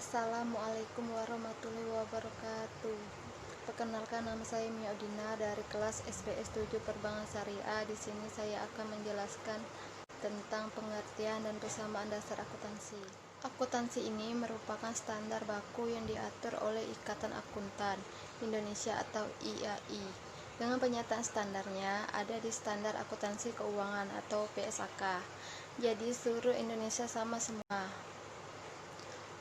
Assalamualaikum warahmatullahi wabarakatuh. Perkenalkan, nama saya Mia Udina dari kelas SBS 7 Perbankan Syariah. Di sini saya akan menjelaskan tentang pengertian dan persamaan dasar akuntansi. Akuntansi ini merupakan standar baku yang diatur oleh Ikatan Akuntan Indonesia atau IAI. Dengan penyataan standarnya ada di Standar Akuntansi Keuangan atau PSAK. Jadi seluruh Indonesia sama semua.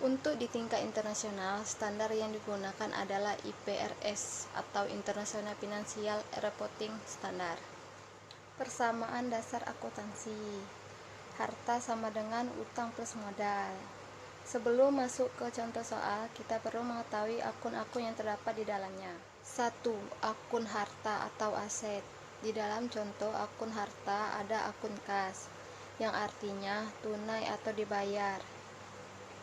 Untuk di tingkat internasional, standar yang digunakan adalah IFRS atau International Financial Reporting Standard. Persamaan dasar akuntansi. Harta sama dengan utang plus modal. Sebelum masuk ke contoh soal, kita perlu mengetahui akun-akun yang terdapat di dalamnya. 1. Akun harta atau aset. Di dalam contoh akun harta ada akun kas, yang artinya tunai atau dibayar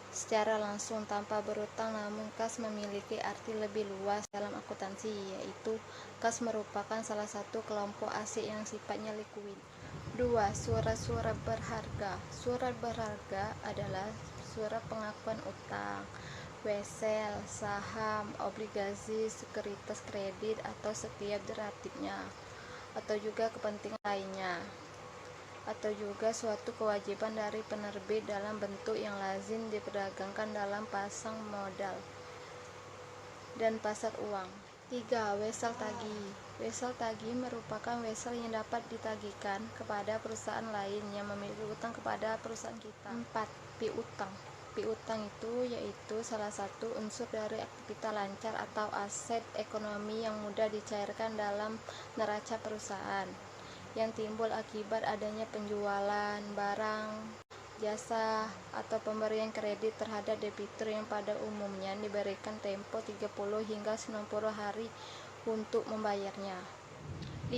secara langsung tanpa berutang, namun kas memiliki arti lebih luas dalam akuntansi, yaitu kas merupakan salah satu kelompok aset yang sifatnya likuid. 2. Surat-surat berharga. Surat berharga adalah surat pengakuan utang, wesel, saham, obligasi, sekuritas kredit atau setiap derivatifnya, atau juga kepentingan lainnya, atau juga suatu kewajiban dari penerbit dalam bentuk yang lazim diperdagangkan dalam pasar modal dan pasar uang. 3. Wesel tagih. Wesel tagih merupakan wesel yang dapat ditagihkan kepada perusahaan lain yang memiliki utang kepada perusahaan kita. 4. Piutang. Piutang itu yaitu salah satu unsur dari aktivitas lancar atau aset ekonomi yang mudah dicairkan dalam neraca perusahaan, yang timbul akibat adanya penjualan barang, jasa, atau pemberian kredit terhadap debitur yang pada umumnya diberikan tempo 30 hingga 90 hari untuk membayarnya. 5.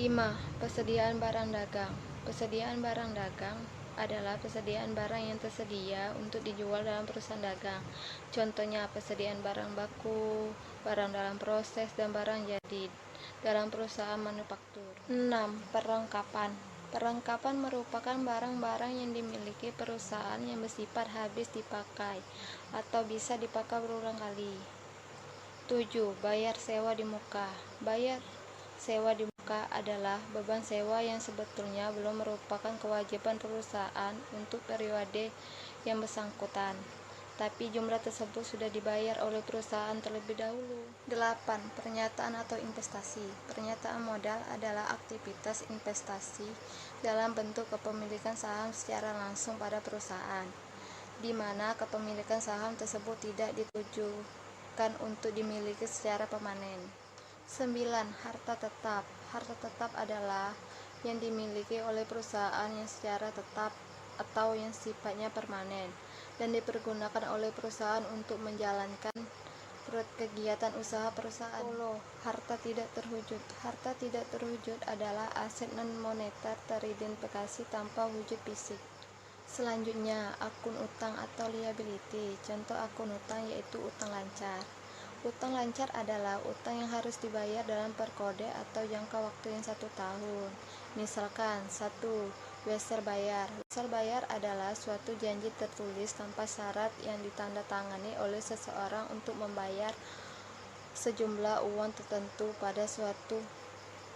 Persediaan barang dagang. Persediaan barang dagang adalah persediaan barang yang tersedia untuk dijual dalam perusahaan dagang. Contohnya persediaan barang baku, barang dalam proses, dan barang jadi dalam perusahaan manufaktur. 6. Perlengkapan. Perlengkapan merupakan barang-barang yang dimiliki perusahaan yang bersifat habis dipakai atau bisa dipakai berulang kali. 7. Bayar sewa di muka. Bayar sewa di muka adalah beban sewa yang sebetulnya belum merupakan kewajiban perusahaan untuk periode yang bersangkutan, tapi jumlah tersebut sudah dibayar oleh perusahaan terlebih dahulu. 8. Pernyataan atau investasi. Pernyataan modal adalah aktivitas investasi dalam bentuk kepemilikan saham secara langsung pada perusahaan, di mana kepemilikan saham tersebut tidak ditujukan untuk dimiliki secara permanen. 9. Harta tetap. Harta tetap adalah yang dimiliki oleh perusahaan yang secara tetap atau yang sifatnya permanen dan dipergunakan oleh perusahaan untuk menjalankan kegiatan usaha perusahaan. 10. Harta tidak terwujud. Harta tidak terwujud adalah aset non-moneter teridentifikasi tanpa wujud fisik. Selanjutnya, akun utang atau liability. Contoh akun utang yaitu utang lancar. Utang lancar adalah utang yang harus dibayar dalam perkode atau jangka waktu yang 1 tahun. Misalkan 1. Wesel bayar. Wesel bayar adalah suatu janji tertulis tanpa syarat yang ditandatangani oleh seseorang untuk membayar sejumlah uang tertentu pada suatu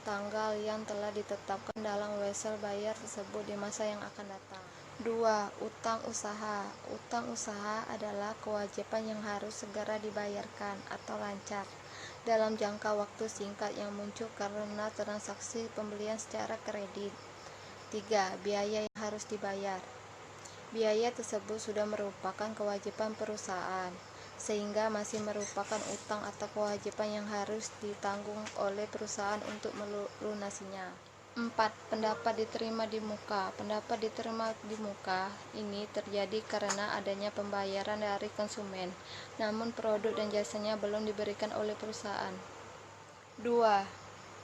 tanggal yang telah ditetapkan dalam wesel bayar tersebut di masa yang akan datang. 2. Utang usaha. Utang usaha adalah kewajiban yang harus segera dibayarkan atau lancar dalam jangka waktu singkat yang muncul karena transaksi pembelian secara kredit. 3. Biaya yang harus dibayar. Biaya tersebut sudah merupakan kewajiban perusahaan, sehingga masih merupakan utang atau kewajiban yang harus ditanggung oleh perusahaan untuk melunasinya. 4. Pendapat diterima di muka. Pendapat diterima di muka ini terjadi karena adanya pembayaran dari konsumen, namun produk dan jasanya belum diberikan oleh perusahaan. 2.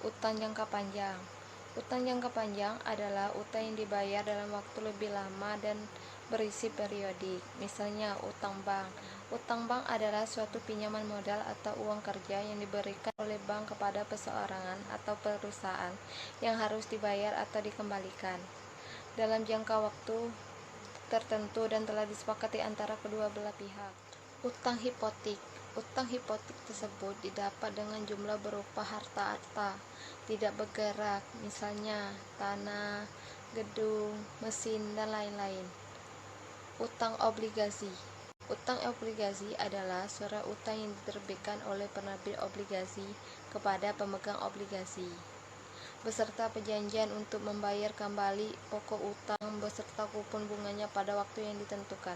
Utang jangka panjang. Utang jangka panjang adalah utang yang dibayar dalam waktu lebih lama dan berisi periodik. Misalnya utang bank. Utang bank adalah suatu pinjaman modal atau uang kerja yang diberikan oleh bank kepada perseorangan atau perusahaan yang harus dibayar atau dikembalikan dalam jangka waktu tertentu dan telah disepakati antara kedua belah pihak. Utang hipotek. Utang hipotek tersebut didapat dengan jumlah berupa harta tidak bergerak, misalnya tanah, gedung, mesin, dan lain-lain. Utang obligasi. Utang obligasi adalah surat utang yang diterbitkan oleh penerbit obligasi kepada pemegang obligasi, beserta perjanjian untuk membayar kembali pokok utang beserta kupon bunganya pada waktu yang ditentukan.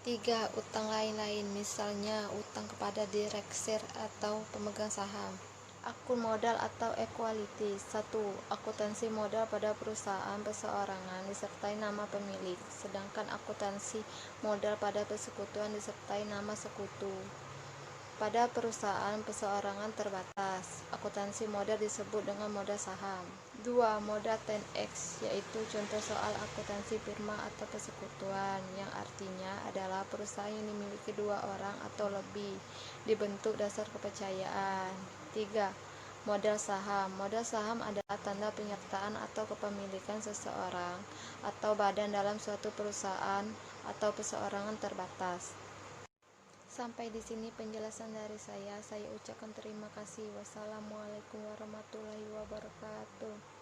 3. Utang lain-lain, misalnya utang kepada direktur atau pemegang saham. Akun modal atau equity. 1. Akuntansi modal pada perusahaan perseorangan disertai nama pemilik, sedangkan akuntansi modal pada persekutuan disertai nama sekutu. Pada perusahaan perseorangan terbatas, akuntansi modal disebut dengan modal saham. 2. Modal 10x, yaitu contoh soal akuntansi firma atau persekutuan, yang artinya adalah perusahaan yang dimiliki 2 orang atau lebih, dibentuk dasar kepercayaan. 3. Modal saham. Modal saham adalah tanda penyertaan atau kepemilikan seseorang atau badan dalam suatu perusahaan atau perseorangan terbatas. Sampai di sini penjelasan dari saya. Saya ucapkan terima kasih. Wassalamualaikum warahmatullahi wabarakatuh.